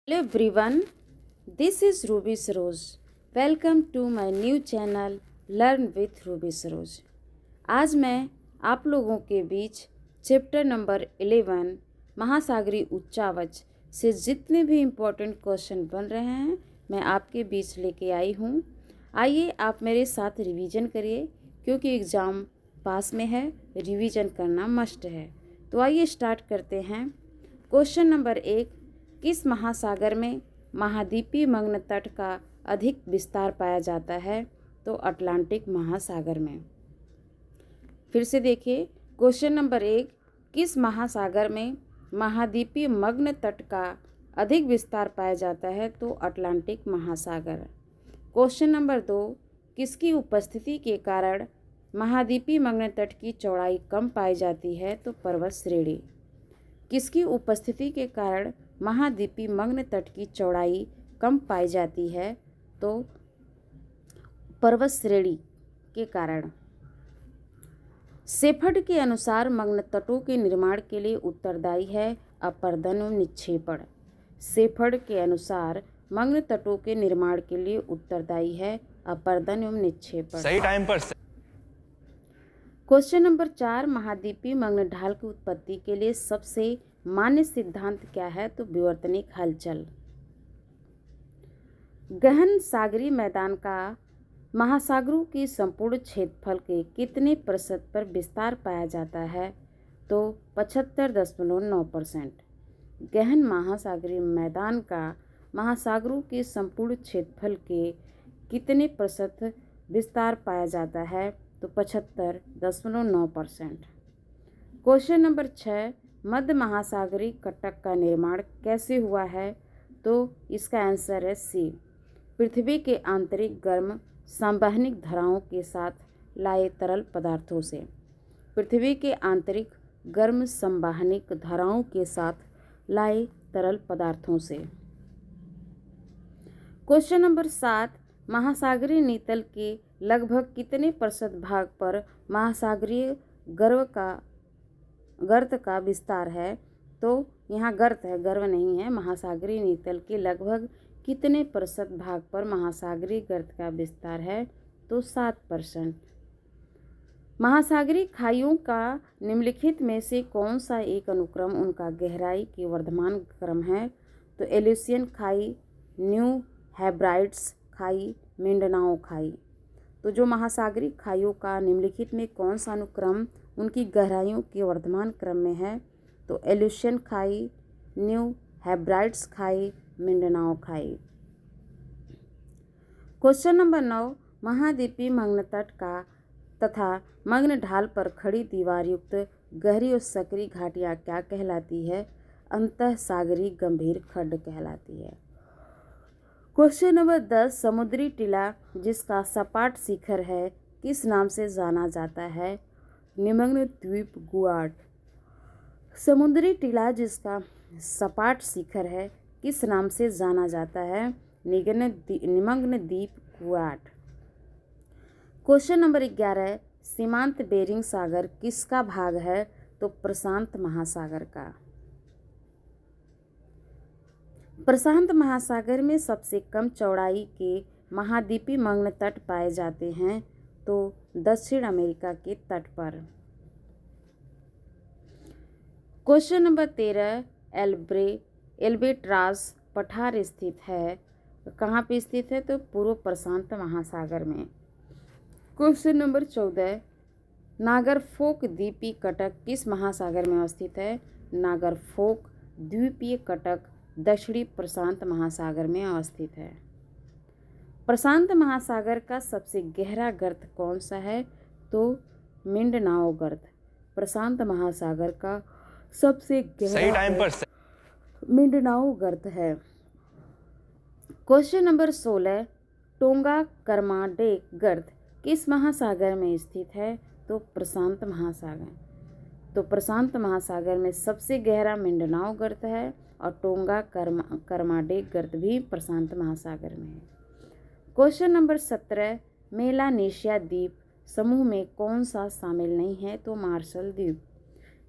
Hello everyone, this is Ruby Saroj. Welcome to my new channel Learn with Ruby Saroj. आज मैं आप लोगों के बीच चैप्टर नंबर 11 महासागरीय उच्चावच से जितने भी इम्पोर्टेंट क्वेश्चन बन रहे हैं मैं आपके बीच लेके आई हूँ। आइए आप मेरे साथ रिवीजन करिए क्योंकि एग्ज़ाम पास में है, रिवीजन करना मस्ट है। तो आइए स्टार्ट करते हैं। क्वेश्चन नंबर 1, किस महासागर में महाद्वीपीय मग्न तट का अधिक विस्तार पाया जाता है? तो अटलांटिक महासागर में। फिर से देखिए, क्वेश्चन नंबर 1, किस महासागर में महाद्वीपीय मग्न तट का अधिक विस्तार पाया जाता है? तो अटलांटिक महासागर। क्वेश्चन नंबर 2, किसकी उपस्थिति के कारण महाद्वीपीय मग्न तट की चौड़ाई कम पाई जाती है? तो पर्वत श्रेणी। किसकी उपस्थिति के कारण महाद्वीपीय मग्न तट की चौड़ाई कम पाई जाती है? तो पर्वत श्रेणी के कारण। शेफर्ड के अनुसार मग्न तटों के निर्माण के लिए उत्तरदायी है अपर्दन एवं निक्षेपण। शेफर्ड के अनुसार मग्न तटों के निर्माण के लिए उत्तरदायी है अपर्दन एवं निक्षेपण। सही टाइम पर। क्वेश्चन नंबर 4, महाद्वीपीय मग्न ढाल की उत्पत्ति के लिए सबसे मान्य सिद्धांत क्या है? तो विवर्तनिक हलचल। गहन सागरीय मैदान का महासागरों के संपूर्ण क्षेत्रफल के कितने प्रतिशत पर विस्तार पाया जाता है? तो 75.9%। गहन महासागरीय मैदान का महासागरों के संपूर्ण क्षेत्रफल के कितने प्रतिशत विस्तार पाया जाता है? तो 75.9%। क्वेश्चन नंबर 6, मध्य महासागरीय कटक का निर्माण कैसे हुआ है? तो इसका आंसर है सी, पृथ्वी के आंतरिक गर्म संवहनिक धाराओं के साथ लाए तरल पदार्थों से। पृथ्वी के आंतरिक गर्म संवहनिक धाराओं के साथ लाए तरल पदार्थों से। क्वेश्चन नंबर 7, महासागरीय नीतल के लगभग कितने प्रतिशत भाग पर महासागरीय गर्त का विस्तार है? तो यहाँ गर्त है, गर्व नहीं है। महासागरीय नीतल के लगभग कितने प्रतिशत भाग पर महासागरीय गर्त का विस्तार है? तो 7%। महासागरीय खाइयों का निम्नलिखित में से कौन सा एक अनुक्रम उनका गहराई के वर्धमान क्रम है? तो एल्यूसियन खाई, न्यू हेब्राइड्स खाई, मिंडनाओ खाई। तो जो महासागरीय खाइयों का निम्नलिखित में कौन सा अनुक्रम उनकी गहराइयों के वर्धमान क्रम में है? तो एल्यूसियन खाई, न्यू हेब्राइड्स खाई, मिंडनाओ खाई। क्वेश्चन नंबर 9, महाद्वीपीय मग्न तट का तथा मग्न ढाल पर खड़ी दीवार युक्त गहरी और सक्रिय घाटियाँ क्या कहलाती है? अंतः सागरीय गंभीर खड्ड कहलाती है। क्वेश्चन नंबर 10, समुद्री टीला जिसका सपाट शिखर है किस नाम से जाना जाता है? निमग्न द्वीप गुआट। समुद्री टीला जिसका सपाट शिखर है किस नाम से जाना जाता है? निमग्न द्वीप गुआट। क्वेश्चन नंबर 11, सीमांत बेरिंग सागर किसका भाग है? तो प्रशांत महासागर का। प्रशांत महासागर में सबसे कम चौड़ाई के महाद्वीपीय मग्न तट पाए जाते हैं? तो दक्षिण अमेरिका के तट पर। क्वेश्चन नंबर 13, एल्बेट्रास पठार स्थित है, कहाँ पे स्थित है? तो पूर्व प्रशांत महासागर में। क्वेश्चन नंबर 14, नागरफोक द्वीपीय कटक किस महासागर में अवस्थित है? नागरफोक द्वीपीय कटक दक्षिणी प्रशांत महासागर में अवस्थित है। प्रशांत महासागर का सबसे गहरा गर्त कौन सा है? तो मिंडनाओ गर्त। प्रशांत महासागर का सबसे सही टाइम पर। मिंडनाओ गर्त है। क्वेश्चन नंबर 16, टोंगा कर्माडेक गर्त किस महासागर में स्थित है? तो प्रशांत महासागर। तो प्रशांत महासागर में सबसे गहरा मिंडनाओ गर्त है और टोंगा कर्माडेक गर्त भी प्रशांत महासागर में है। क्वेश्चन नंबर 17, मेलानेशिया द्वीप समूह में कौन सा शामिल नहीं है? तो मार्शल द्वीप।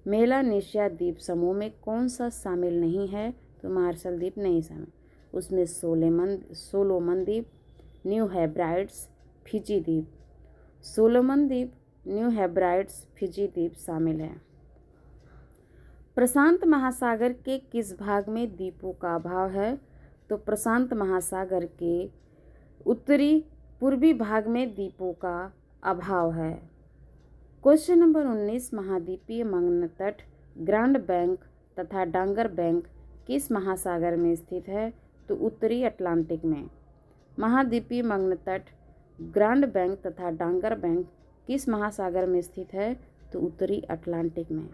मेलानेशिया द्वीप समूह में कौन सा शामिल नहीं है? तो मार्शल द्वीप नहीं शामिल। उसमें सोलोमन द्वीप, न्यू हेब्राइड्स, फिजी द्वीप। सोलोमन द्वीप, न्यू हेब्राइड्स, फिजी द्वीप शामिल हैं। प्रशांत महासागर के किस भाग में द्वीपों का अभाव है? तो प्रशांत महासागर के उत्तरी पूर्वी भाग में द्वीपों का अभाव है। क्वेश्चन नंबर 19, महाद्वीपीय मग्न तट ग्रांड बैंक तथा डांगर बैंक किस महासागर में स्थित है? तो उत्तरी अटलांटिक में। महाद्वीपीय मग्न तट ग्रांड बैंक तथा डांगर बैंक किस महासागर में स्थित है? तो उत्तरी अटलांटिक में।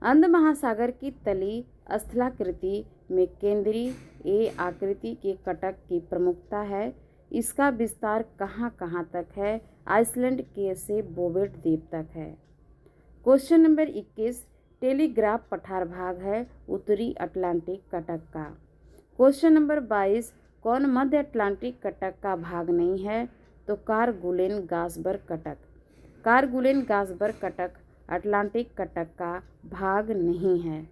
अंध महासागर की तली स्थलाकृति में केंद्रीय ए आकृति के कटक की प्रमुखता है। इसका विस्तार कहाँ कहाँ तक है? आइसलैंड के से बोवेट द्वीप तक है। क्वेश्चन नंबर 21, टेलीग्राफ पठार भाग है उत्तरी अटलांटिक कटक का। क्वेश्चन नंबर 22, कौन मध्य अटलांटिक कटक का भाग नहीं है? तो कारगुलेन गासबर्ग कटक। कारगुलेन गासबर्ग कटक अटलांटिक कटक का भाग नहीं है।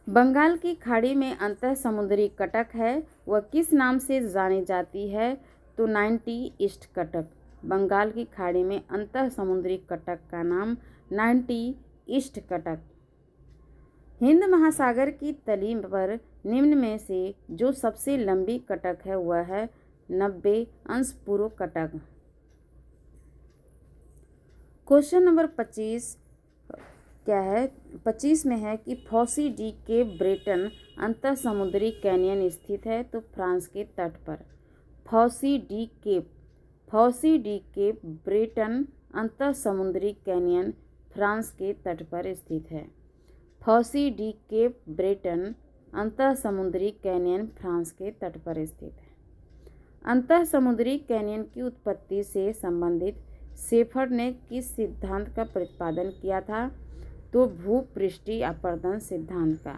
बंगाल की खाड़ी में अंतः समुद्री कटक है, वह किस नाम से जानी जाती है? तो 90 ईस्ट कटक। बंगाल की खाड़ी में अंतः समुद्री कटक का नाम 90 ईस्ट कटक। हिंद महासागर की तली पर निम्न में से जो सबसे लंबी कटक है वह है 90 अंश पूर्व कटक। क्वेश्चन नंबर 25 क्या है? 25 में है कि फॉसी डी केप ब्रेटन अंतः समुद्री कैनियन स्थित है, तो फ्रांस के तट पर। फॉसी डी केप ब्रेटन अंतः समुद्री कैनियन फ्रांस के तट पर स्थित है। फॉसी डी केप ब्रेटन अंतः समुद्री कैनियन फ्रांस के तट पर स्थित है। अंतः समुद्री कैनियन की उत्पत्ति से संबंधित शेफर्ड ने किस सिद्धांत का प्रतिपादन किया था? तो भूपृष्ठीय अपरदन सिद्धांत का।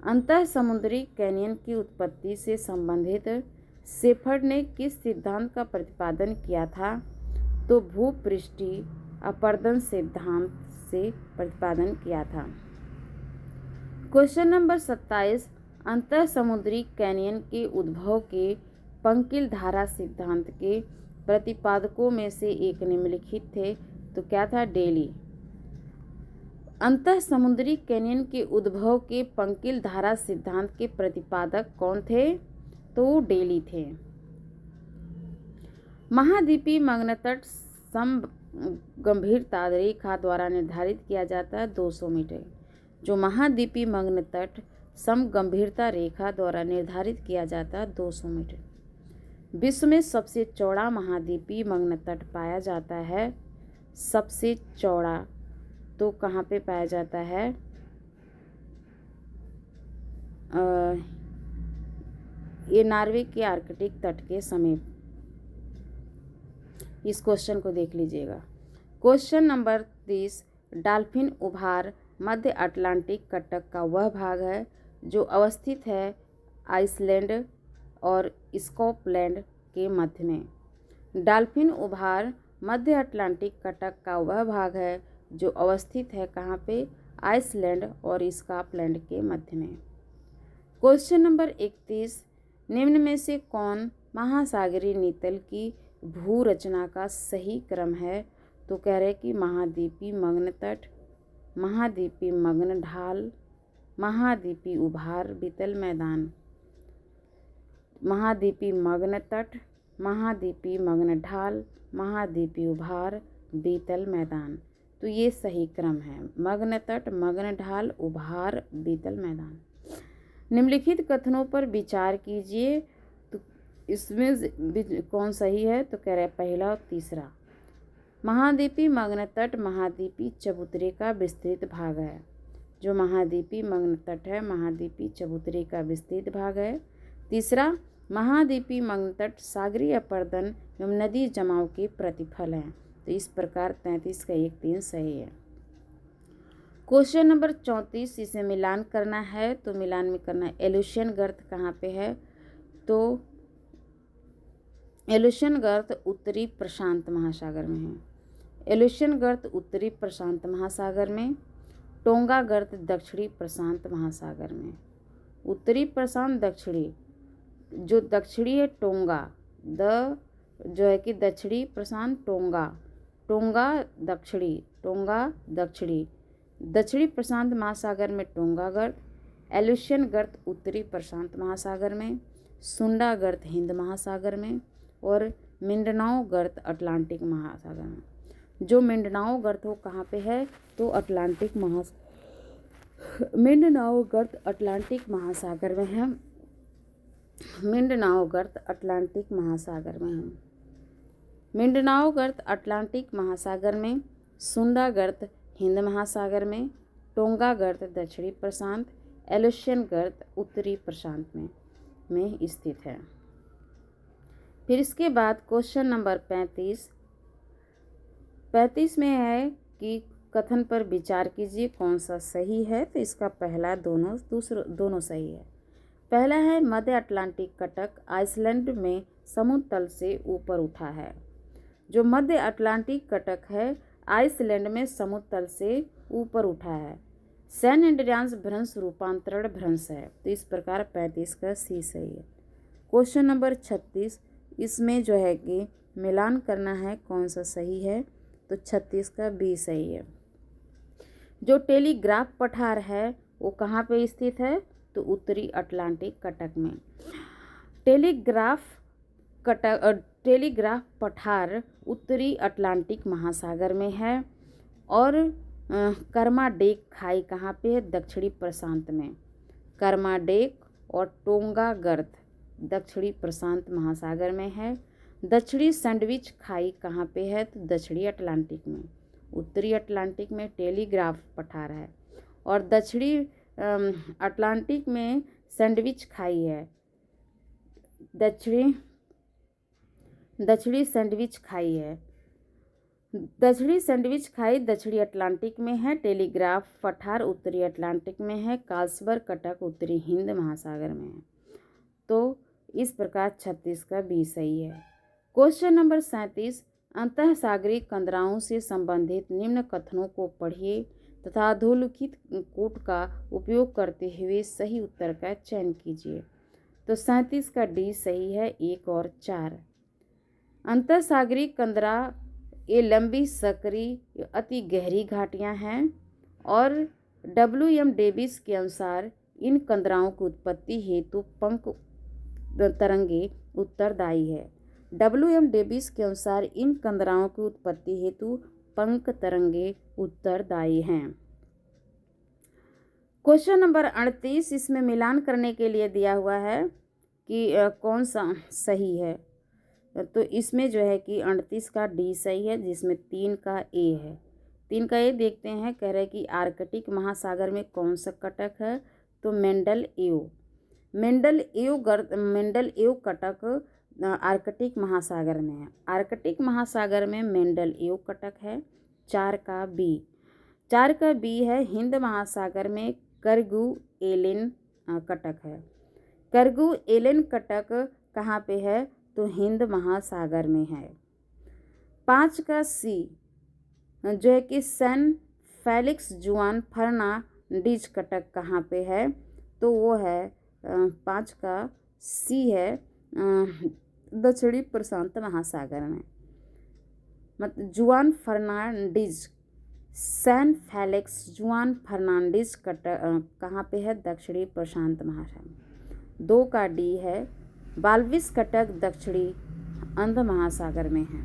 अंतः समुद्री कैनियन की उत्पत्ति से संबंधित शेफर्ड ने किस सिद्धांत का प्रतिपादन किया था? तो भूपृष्ठीय अपरदन सिद्धांत से प्रतिपादन किया था। क्वेश्चन नंबर 27, अंतः समुद्री कैनियन के उद्भव के पंकिल धारा सिद्धांत के प्रतिपादकों में से एक निम्नलिखित थे, तो क्या था? डेली। अंतः समुद्री कैनियन के उद्भव के पंकिल धारा सिद्धांत के प्रतिपादक कौन थे? तो डेली थे। महाद्वीपीय मग्न तट समगंभीरता रेखा द्वारा निर्धारित किया जाता है 200 मीटर। जो महाद्वीपीय मग्न तट समगंभीरता रेखा द्वारा निर्धारित किया जाता है 200 मीटर। विश्व में सबसे चौड़ा महाद्वीपीय मग्न तट पाया जाता है। सबसे चौड़ा तो कहाँ पे पाया जाता है? ये नॉर्वे के आर्कटिक तट के समीप। इस क्वेश्चन को देख लीजिएगा। क्वेश्चन नंबर 30, डॉल्फिन उभार मध्य अटलांटिक कटक का वह भाग है जो अवस्थित है आइसलैंड और स्कॉटलैंड के मध्य में। डॉल्फिन उभार मध्य अटलांटिक कटक का वह भाग है जो अवस्थित है कहाँ पे? आइसलैंड और स्कॉटलैंड के मध्य में। क्वेश्चन नंबर 31, निम्न में से कौन महासागरीय नितल की भू रचना का सही क्रम है? तो कह रहे कि महाद्वीपीय मग्न तट, महाद्वीपीय मग्न ढाल, महाद्वीपीय उभार बीतल मैदान। महाद्वीपीय मग्न तट, महाद्वीपीय मग्न ढाल, महाद्वीपीय उभार बीतल मैदान। तो ये सही क्रम है। मग्न तट, मग्न ढाल, उभार, बीतल मैदान। निम्नलिखित कथनों पर विचार कीजिए, तो इसमें कौन सही है? तो कह रहे पहला और तीसरा। महाद्वीपीय मग्न तट महाद्वीपीय चबूतरे का विस्तृत भाग है। जो महाद्वीपीय मग्न तट है महाद्वीपीय चबूतरे का विस्तृत भाग है। तीसरा, महाद्वीपीय मग्न तट सागरीय अपरदन एवं नदी जमाव के प्रतिफल हैं। तो इस प्रकार 33 का 1 3 सही है। क्वेश्चन नंबर 34, इसे मिलान करना है, तो मिलान में करना है। एलुशियन गर्त कहाँ पे है? तो एलुशियन गर्त उत्तरी प्रशांत महासागर में है। एलुशियन गर्त उत्तरी प्रशांत महासागर में। टोंगा गर्त दक्षिणी प्रशांत महासागर में। उत्तरी प्रशांत दक्षिणी, जो दक्षिणी है टोंगा, जो है कि दक्षिणी प्रशांत टोंगा, टोंगा दक्षिणी, टोंगा दक्षिणी। दक्षिणी प्रशांत महासागर में टोंगा गर्त, एल्यूशियन गर्त उत्तरी प्रशांत महासागर में, सुंडा गर्त हिंद महासागर में और मिंडनाओ गर्त अटलांटिक महासागर में। जो मिंडनाओ गर्त हो कहाँ पे है, तो अटलांटिक मिंडनाओ गर्त अटलांटिक महासागर में है। मिंडनाओ गर्त अटलांटिक महासागर में है। मिंडनाओ गर्त अटलांटिक महासागर में, सुंडा गर्त हिंद महासागर में, टोंगा गर्त दक्षिणी प्रशांत, एल्यूशियन गर्त उत्तरी प्रशांत में स्थित है। फिर इसके बाद क्वेश्चन नंबर 35 में है कि कथन पर विचार कीजिए कौन सा सही है। तो इसका पहला दोनों सही है। पहला है मध्य अटलांटिक कटक आइसलैंड में समुद्र तल से ऊपर उठा है। जो मध्य अटलांटिक कटक है आइसलैंड में समुद्र तल से ऊपर उठा है। सैन एंड्रियास भ्रंश रूपांतरण भ्रंश है। तो इस प्रकार 35 का सी सही है। क्वेश्चन नंबर 36, इसमें जो है कि मिलान करना है कौन सा सही है। तो 36 का बी सही है। जो टेलीग्राफ पठार है वो कहाँ पे स्थित है, तो उत्तरी अटलांटिक कटक में। टेलीग्राफ पठार उत्तरी अटलांटिक महासागर में है। और कर्माडेक खाई कहाँ पे है, दक्षिणी प्रशांत में। कर्माडेक और टोंगा गर्त दक्षिणी प्रशांत महासागर में है। दक्षिणी सैंडविच खाई कहाँ पे है, तो दक्षिणी अटलांटिक में। उत्तरी अटलांटिक में टेलीग्राफ पठार है और दक्षिणी अटलांटिक में सैंडविच खाई है। दक्षिणी सैंडविच खाई है। दक्षिणी सैंडविच खाई दक्षिणी अटलांटिक में है। टेलीग्राफ पठार उत्तरी अटलांटिक में है। कार्लसबर्ग कटक उत्तरी हिंद महासागर में है। तो इस प्रकार 36 का बी सही है। क्वेश्चन नंबर 37, अंतःसागरीय कंदराओं से संबंधित निम्न कथनों को पढ़िए तथा अधोलिखित कोड का उपयोग करते हुए सही उत्तर का चयन कीजिए। तो 37 का डी सही है, 1 और 4। अंतःसागरीय कंदरा ये लंबी सकरी अति गहरी घाटियां हैं और WM डेविस के अनुसार इन कंदराओं की उत्पत्ति हेतु पंख तरंगे उत्तरदायी है। WM डेविस के अनुसार इन कंदराओं की उत्पत्ति हेतु पंख तरंगे उत्तरदायी हैं। क्वेश्चन नंबर 38, इसमें मिलान करने के लिए दिया हुआ है कि कौन सा सही है। तो इसमें जो है कि 38 का डी सही है, जिसमें 3 का ए है। 3 का ए देखते हैं। कह रहे कि आर्कटिक महासागर में कौन सा कटक है, तो मेंडल एव कटक आर्कटिक महासागर में है। आर्कटिक महासागर में मेंडल एव कटक है। 4 का बी है। हिंद महासागर में करगू एलेन कटक है। करगू एलेन कटक कहाँ पे है, तो हिंद महासागर में है। 5 का सी जो है कि सैन फेलिक्स जुआन फर्नांडीज कटक कहाँ पे है, तो वो है 5 का सी है, दक्षिणी प्रशांत महासागर में। मतलब जुआन फर्नांडीज, सैन फेलिक्स जुआन फर्नांडीज कटक कहाँ पे है, दक्षिणी प्रशांत महासागर। 2 का डी है। बाल्विस कटक दक्षिणी अंध महासागर में है।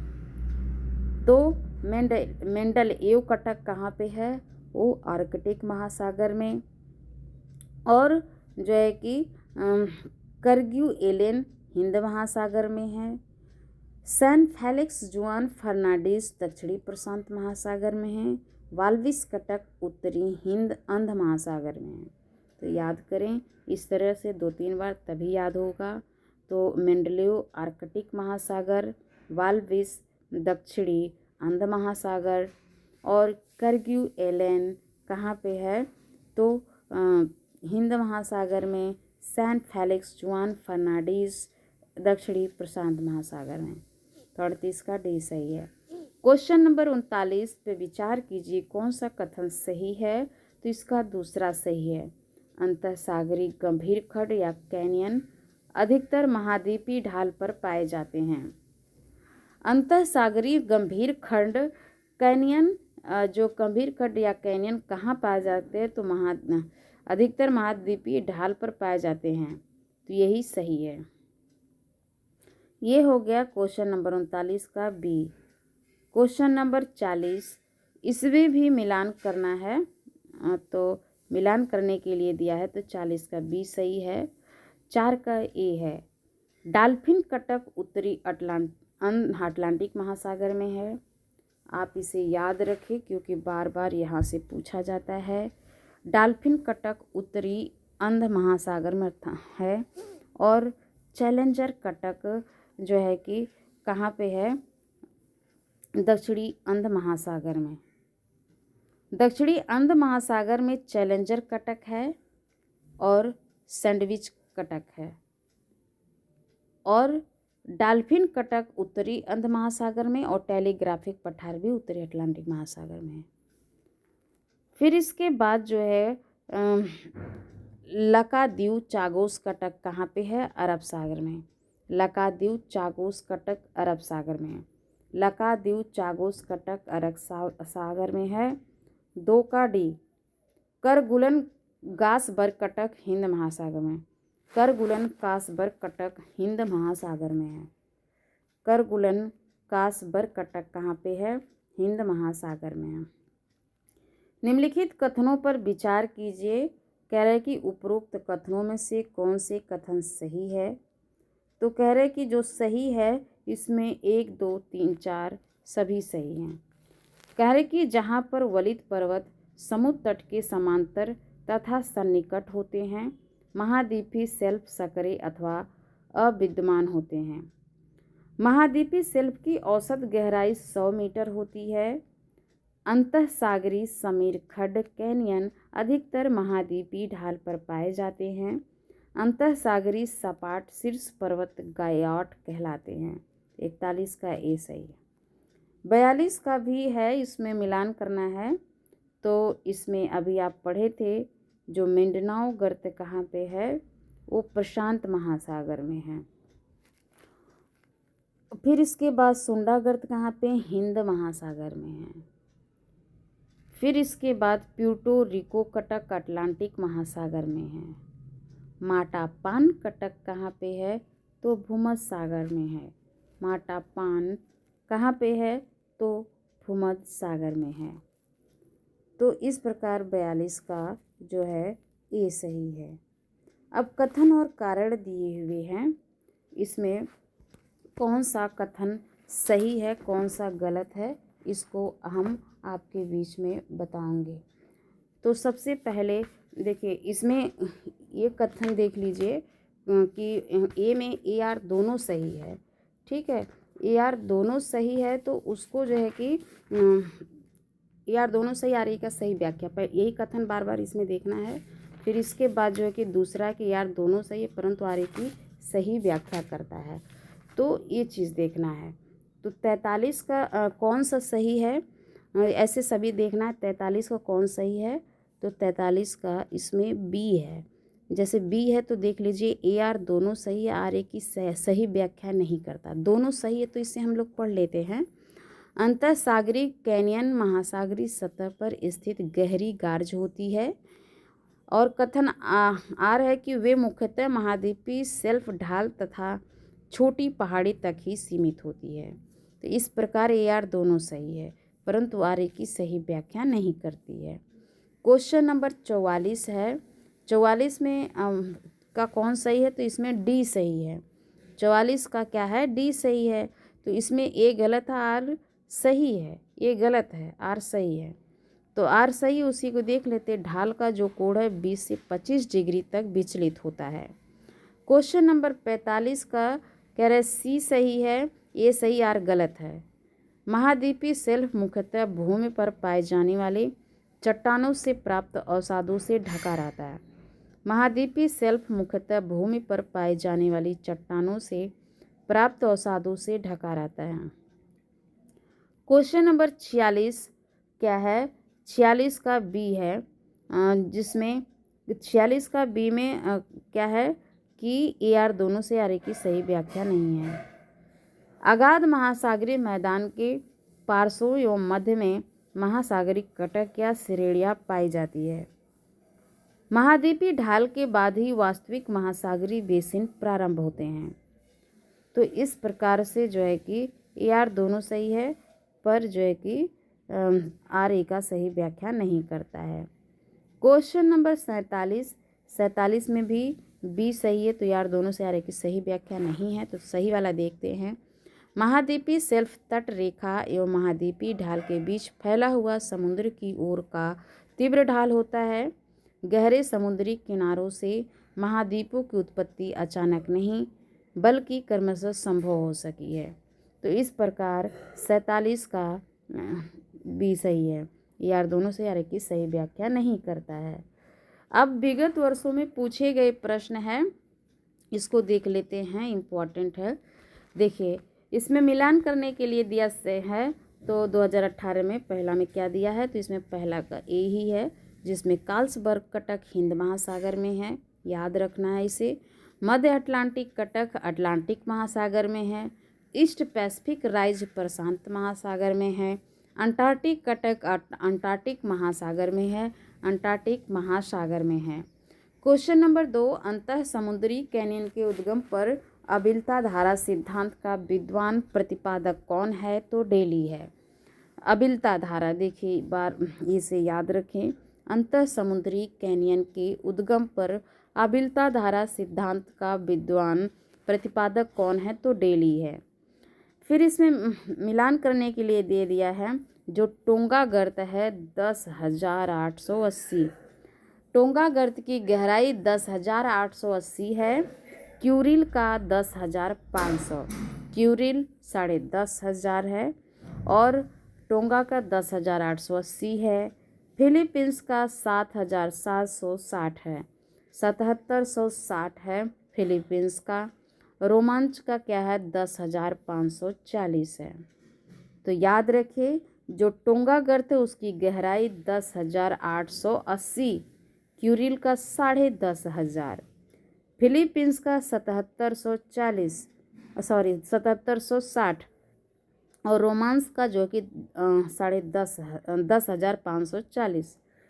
तो मेंडल एव कटक कहाँ पे है, वो आर्कटिक महासागर में। और जो है कि करग्यू एलेन हिंद महासागर में है। सैन फेलिक्स जुआन फर्नांडीज दक्षिणी प्रशांत महासागर में है। वाल्विस कटक उत्तरी हिंद अंध महासागर में है। तो याद करें इस तरह से 2-3 बार, तभी याद होगा। तो मेंडलेव आर्कटिक महासागर, वाल्विस दक्षिणी अंध महासागर और करग्यू एलेन कहाँ पे है, तो हिंद महासागर में। सैन फेलिक्स जुआन फर्नांडीज दक्षिणी प्रशांत महासागर में। 38 का डी सही है। क्वेश्चन नंबर 39 पे विचार कीजिए कौन सा कथन सही है। तो इसका दूसरा सही है। अंतःसागरीय गंभीर खंड या कैनियन अधिकतर महाद्वीपीय ढाल पर पाए जाते हैं। अंतःसागरीय गंभीर खंड कैनियन, जो गंभीर खंड या कैनियन कहाँ पाए जाते हैं, तो अधिकतर महाद्वीपीय ढाल पर पाए जाते हैं, तो यही सही है। ये हो गया क्वेश्चन नंबर 39 का बी। क्वेश्चन नंबर 40, इसमें भी मिलान करना है, तो मिलान करने के लिए दिया है, तो 40 का बी सही है। 4 का ए है। डॉल्फिन कटक उत्तरी अटलांटिक महासागर में है। आप इसे याद रखें क्योंकि बार बार यहाँ से पूछा जाता है। डॉल्फिन कटक उत्तरी अंध महासागर में है और चैलेंजर कटक जो है कि कहाँ पे है, दक्षिणी अंध महासागर में। दक्षिणी अंध महासागर में चैलेंजर कटक है और सैंडविच कटक है, और डॉल्फिन कटक उत्तरी अंध महासागर में और टेलीग्राफिक पठार भी उत्तरी अटलांटिक महासागर में है। फिर इसके बाद जो है लकादिव चागोस कटक कहाँ पे है, अरब सागर में। लकादिव चागोस कटक अरब सागर में है। लकादिव चागोस कटक अरब सागर में है। 2 का डी। करगुलन गासबर्ग कटक हिंद महासागर में। करगुलन कासबर्ग कटक हिंद महासागर में है। करगुलन कासबर्ग कटक कहाँ पे है, हिंद महासागर में है। निम्नलिखित कथनों पर विचार कीजिए। कह रहे कि उपरोक्त कथनों में से कौन से कथन सही है, तो कह रहे कि जो सही है इसमें 1, 2, 3, 4 सभी सही हैं। कह रहे कि जहाँ पर वलित पर्वत समुद्र तट के समांतर तथा सन्निकट होते हैं, महाद्वीपीय शेल्फ संकरे अथवा अविद्यमान होते हैं। महाद्वीपीय शेल्फ की औसत गहराई 100 मीटर होती है। अंतःसागरीय समीर खंड कैनियन अधिकतर महाद्वीपीय ढाल पर पाए जाते हैं। अंतःसागरीय सपाट शीर्ष पर्वत गायॉट कहलाते हैं। 41 का ए सही है। 42 का भी है, इसमें मिलान करना है, तो इसमें अभी आप पढ़े थे जो मिंडनाओ गर्त कहाँ पे है, वो प्रशांत महासागर में है। फिर इसके बाद सुंडा गर्त कहाँ पे, हिंद महासागर में है। फिर इसके बाद प्यूर्टो रिको कटक अटलांटिक महासागर में है। माटापान कटक कहाँ पे है, तो भूमध्य सागर में है। माटापान कहाँ पे है, तो भूमध्य सागर में है। तो इस प्रकार 42 का जो है ए सही है। अब कथन और कारण दिए हुए हैं, इसमें कौन सा कथन सही है कौन सा गलत है, इसको हम आपके बीच में बताएंगे। तो सबसे पहले देखिए, इसमें ये कथन देख लीजिए कि ए में ए आर दोनों सही है, ठीक है। ए आर दोनों सही है तो उसको जो है कि ए आर दोनों सही, आर ए का सही व्याख्या, पर यही कथन बार बार इसमें देखना है। फिर इसके बाद जो है कि दूसरा कि यार दोनों सही है परंतु आर ए की सही व्याख्या करता है, तो ये चीज़ देखना है। तो 43 का कौन सा सही है, ऐसे सभी देखना है। 43 का कौन सही है, तो 43 का इसमें बी है। जैसे बी है तो देख लीजिए ए आर दोनों सही है, आर ए की सही व्याख्या नहीं करता। दोनों सही है तो इसे हम लोग पढ़ लेते हैं। अंतःसागरीय कैनियन महासागरीय सतह पर स्थित गहरी गार्ज होती है। और कथन आर है कि वे मुख्यतः महाद्वीपीय शेल्फ ढाल तथा छोटी पहाड़ी तक ही सीमित होती है। तो इस प्रकार ए आर दोनों सही है परंतु आर ए की सही व्याख्या नहीं करती है। क्वेश्चन नंबर 44 है। 44 में का कौन सही है, तो इसमें डी सही है। 44 का क्या है, डी सही है। तो इसमें ए गलत है, आर सही है। ये गलत है, आर सही है। तो आर सही, उसी को देख लेते। ढाल का जो कोण है 20 से 25 डिग्री तक विचलित होता है। क्वेश्चन नंबर 45 का कह रहे सी सही है, ए सही, आर गलत है। महाद्वीपीय शेल्फ मुख्यतः भूमि पर पाए जाने वाले चट्टानों से प्राप्त अवसादों से ढका रहता है। महाद्वीपीय शेल्फ मुख्यतः भूमि पर पाए जाने वाली चट्टानों से प्राप्त अवसादों से ढका रहता है। क्वेश्चन नंबर 46 क्या है, 46 का बी है, जिसमें 46 का बी में क्या है कि ए आर दोनों से आर की सही व्याख्या नहीं है। अगाध महासागरीय मैदान के पार्श्वों एवं मध्य में महासागरीय कटक या श्रेणियाँ पाई जाती है। महाद्वीपीय ढाल के बाद ही वास्तविक महासागरीय बेसिन प्रारंभ होते हैं। तो इस प्रकार से जो है कि ए आर दोनों सही है, पर जो है कि आर ए का सही व्याख्या नहीं करता है। क्वेश्चन नंबर 47 में भी बी सही है, तो ए आर दोनों से आर ए की सही व्याख्या नहीं है। तो सही वाला देखते हैं। महाद्वीपीय शेल्फ तट रेखा एवं महाद्वीपीय ढाल के बीच फैला हुआ समुद्र की ओर का तीव्र ढाल होता है। गहरे समुद्री किनारों से महाद्वीपों की उत्पत्ति अचानक नहीं बल्कि क्रमशः संभव हो सकी है। तो इस प्रकार 47 का बी सही है। यार दोनों से यार की सही व्याख्या नहीं करता है। अब विगत वर्षों में पूछे गए प्रश्न है, इसको देख लेते हैं, इम्पॉर्टेंट है। देखिए, इसमें मिलान करने के लिए दिया से है। तो 2018 में पहला में क्या दिया है, तो इसमें पहला का ए ही है, जिसमें कार्लसबर्ग कटक हिंद महासागर में है, याद रखना है इसे। मध्य अटलांटिक कटक अटलांटिक महासागर में है। ईस्ट पैसिफिक राइज प्रशांत महासागर में है। अंटार्कटिक कटक अंटार्कटिक महासागर में है, अंटार्कटिक महासागर में है। क्वेश्चन नंबर 2, अंतः समुद्री कैनियन के उद्गम पर अबिलता धारा सिद्धांत का विद्वान प्रतिपादक कौन है, तो डेली है। अबिलता धारा, देखिए बार इसे याद रखें, अंतः समुद्री कैनियन के उद्गम पर अबिलता धारा सिद्धांत का विद्वान प्रतिपादक कौन है, तो डेली है। फिर इसमें मिलान करने के लिए दे दिया है, जो टोंगा गर्त है 10,880, टोंगा गर्त की गहराई 10,880 है। क्यूरिल का 10,500, क्यूरिल 10,500 है और टोंगा का 10,880 है। फिलीपींस का 7,760 है, 7,760 है फिलीपींस का। रोमांच का क्या है, 10,540 है। तो याद रखिए, जो टोंगा गर्त है उसकी गहराई 10,880, क्यूरिल का 10,500, फिलीपींस का 7,760 और रोमांस का जो कि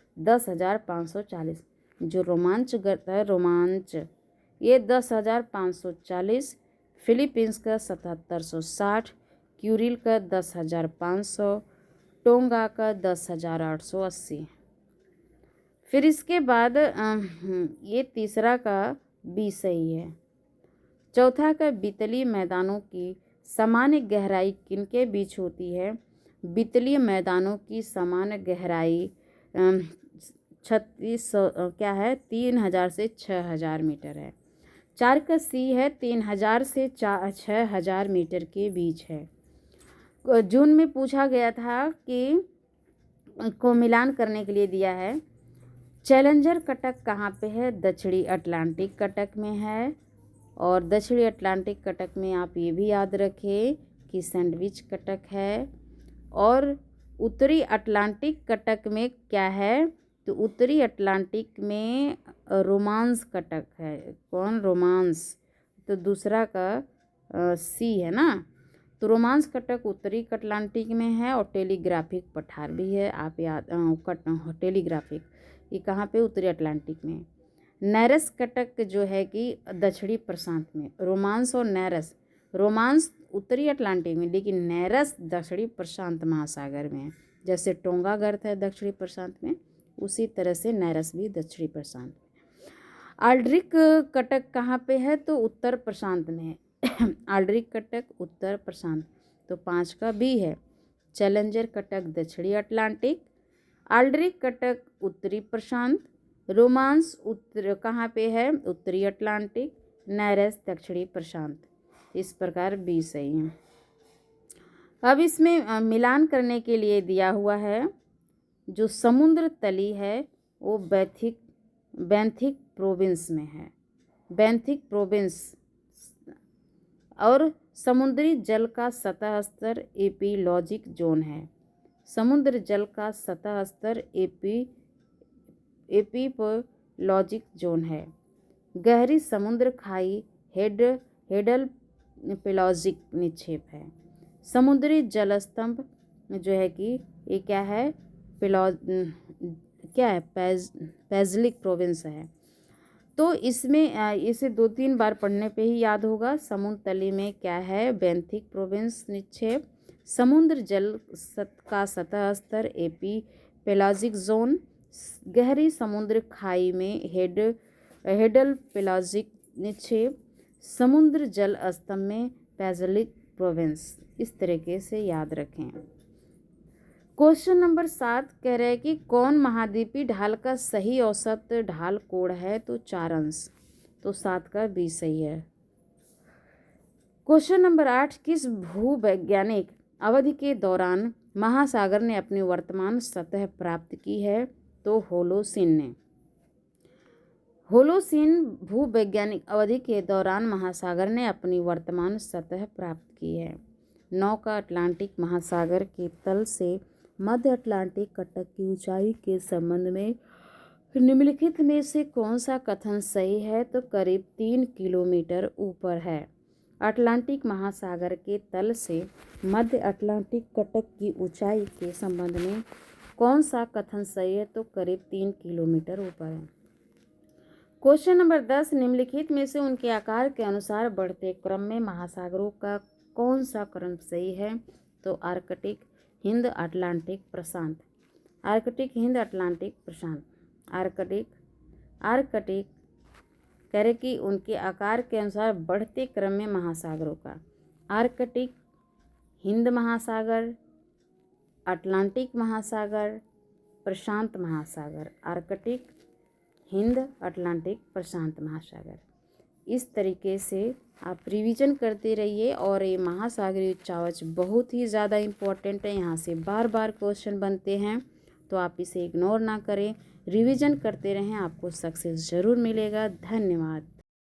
10,540, जो रोमांच गर्त है, रोमांच ये 10,540, फिलीपींस का 7,760, क्यूरिल का 10,500, टोंगा का 10,880। फिर इसके बाद ये तीसरा का बी सही है। चौथा का वितलीय मैदानों की सामान्य गहराई किनके बीच होती है। वितलीय मैदानों की सामान्य गहराई 3600 क्या है, 3,000 से 6,000 मीटर है। 4 का सी है, 3,000 से 6,000 मीटर के बीच है। जून में पूछा गया था कि को मिलान करने के लिए दिया है। चैलेंजर कटक कहाँ पे है, दक्षिणी अटलांटिक कटक में है। और दक्षिणी अटलांटिक कटक में आप ये भी याद रखें कि सैंडविच कटक है। और उत्तरी अटलांटिक कटक में क्या है, तो उत्तरी अटलांटिक में रोमांस कटक है। कौन, रोमांस, तो दूसरा का सी है ना। तो रोमांस कटक उत्तरी अटलांटिक में है और टेलीग्राफिक पठार भी है, आप याद टेलीग्राफिक ये कहाँ पे, उत्तरी अटलांटिक में। नैरस कटक जो है कि दक्षिणी प्रशांत में। रोमांस और नैरस, रोमांस उत्तरी अटलांटिक में, लेकिन नैरस दक्षिणी प्रशांत महासागर में है। जैसे टोंगा गर्त है दक्षिणी प्रशांत में, उसी तरह से नैरस भी दक्षिणी प्रशांत में। आल्ड्रिक कटक कहाँ पे है, तो उत्तर प्रशांत में है। आल्ड्रिक कटक उत्तर प्रशांत, तो 5 का बी है। चैलेंजर कटक दक्षिणी अटलांटिक, आल्ड्रिक कटक उत्तरी प्रशांत, रोमांस उत्तर कहाँ पे है, उत्तरी अटलांटिक, नैरस दक्षिणी प्रशांत। इस प्रकार बी सही है। अब इसमें मिलान करने के लिए दिया हुआ है, जो समुद्र तली है वो बेंथिक प्रोविंस में है, बेंथिक प्रोविंस। और समुद्री जल का सतह स्तर एपिलॉजिक जोन है। समुद्र जल का सतह स्तर लॉजिक जोन है। गहरी समुद्र खाई हेडल पेलॉजिक निक्षेप है। समुद्री जल स्तंभ जो है कि ये क्या है, पैजलिक प्रोविंस है। तो इसमें इसे 2-3 बार पढ़ने पे ही याद होगा। समुद्र तली में क्या है, बेंथिक प्रोविंस निक्षेप। समुद्र जल का सतह स्तर एपी पेलाजिक जोन। गहरी समुद्र खाई में हेडल पेलाजिक निक्षेप। समुद्र जल स्तंभ में पैजलिक प्रोविंस। इस तरीके से याद रखें। क्वेश्चन नंबर 7 कह रहे हैं कि कौन महाद्वीपीय ढाल का सही औसत ढाल कोण है, तो 4 अंश। तो 7 का बी सही है। क्वेश्चन नंबर 8 किस भूवैज्ञानिक अवधि के दौरान महासागर ने अपनी वर्तमान सतह प्राप्त की है, तो होलोसीन ने। होलोसीन भूवैज्ञानिक अवधि के दौरान महासागर ने अपनी वर्तमान सतह प्राप्त की है। 9 का अटलांटिक महासागर के तल से मध्य अटलांटिक कटक की ऊंचाई के संबंध में निम्नलिखित में से कौन सा कथन सही है, तो करीब 3 किलोमीटर ऊपर है। अटलांटिक महासागर के तल से मध्य अटलांटिक कटक की ऊंचाई के संबंध में कौन सा कथन सही है, तो करीब 3 किलोमीटर ऊपर है। क्वेश्चन नंबर 10 निम्नलिखित में से उनके आकार के अनुसार बढ़ते क्रम में महासागरों का कौन सा क्रम सही है, तो आर्कटिक, हिंद, अटलांटिक, प्रशांत। आर्कटिक, हिंद, अटलांटिक, प्रशांत। आर्कटिक कह रहे कि उनके आकार के अनुसार बढ़ते क्रम में महासागरों का आर्कटिक, हिंद महासागर, अटलांटिक महासागर, प्रशांत महासागर। आर्कटिक, हिंद, अटलांटिक, प्रशांत महासागर। इस तरीके से आप रिवीजन करते रहिए। और ये महासागरीय उच्चावच बहुत ही ज़्यादा इम्पोर्टेंट है, यहाँ से बार बार क्वेश्चन बनते हैं, तो आप इसे इग्नोर ना करें, रिवीजन करते रहें, आपको सक्सेस ज़रूर मिलेगा। धन्यवाद।